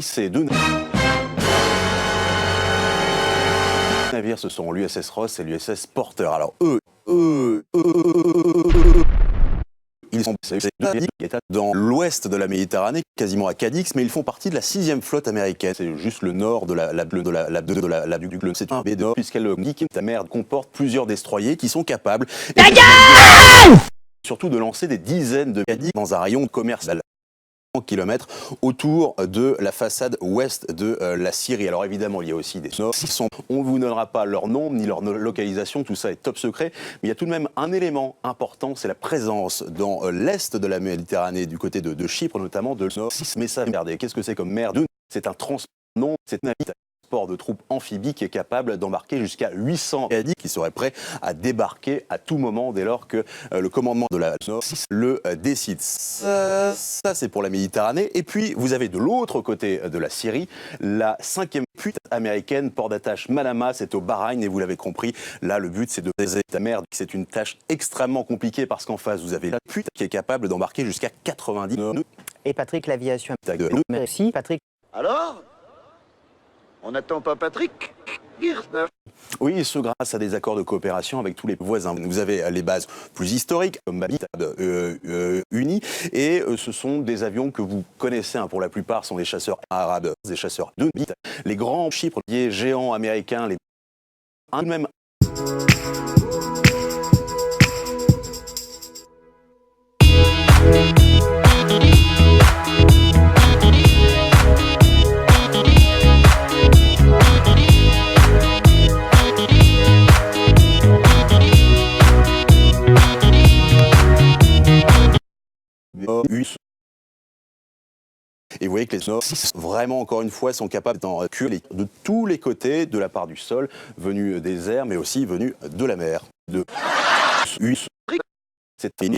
Ces deux navires, ce sont l'USS Ross et l'USS Porter. Alors ils sont dans l'ouest de la Méditerranée, quasiment à Cadix, mais ils font partie de la 6e flotte américaine. C'est juste le nord de la du globe. C'est un baie d'or, puisqu'elle dit que la mer comporte plusieurs destroyers qui sont capables, surtout de lancer des dizaines de Cadix dans un rayon commercial. Kilomètres autour de la façade ouest de la Syrie. Alors évidemment, il y a aussi des nord. On ne vous donnera pas leur nom ni leur localisation, tout ça est top secret. Mais il y a tout de même un élément important, c'est la présence dans l'est de la Méditerranée, du côté de Chypre, notamment de nord. Mais ça, regardez, qu'est-ce que c'est comme mer? C'est un transport, non, c'est un transport de troupes amphibies qui est capable d'embarquer jusqu'à 800 Cadix qui seraient prêts à débarquer à tout moment dès lors que le commandement de la Nord le décide. Ça c'est pour la Méditerranée. Et puis vous avez de l'autre côté de la Syrie la 5e fuite américaine, port d'attache Manama, c'est au Bahreïn et vous l'avez compris, là le but c'est de briser la mer. C'est une tâche extrêmement compliquée parce qu'en face vous avez la fuite qui est capable d'embarquer jusqu'à 90 nœuds. Et Patrick, l'aviation. Merci Patrick. Alors ? On n'attend pas Patrick? Oui, et ce grâce à des accords de coopération avec tous les voisins. Vous avez les bases plus historiques, comme Babit Uni, et ce sont des avions que vous connaissez, pour la plupart sont des chasseurs arabes, des chasseurs de bit. Les grands Chypres, les géants américains, les même. Et vous voyez que les Nord, vraiment encore une fois, sont capables d'en culer de tous les côtés, de la part du sol, venus des airs, mais aussi venus de la mer. C'est fini.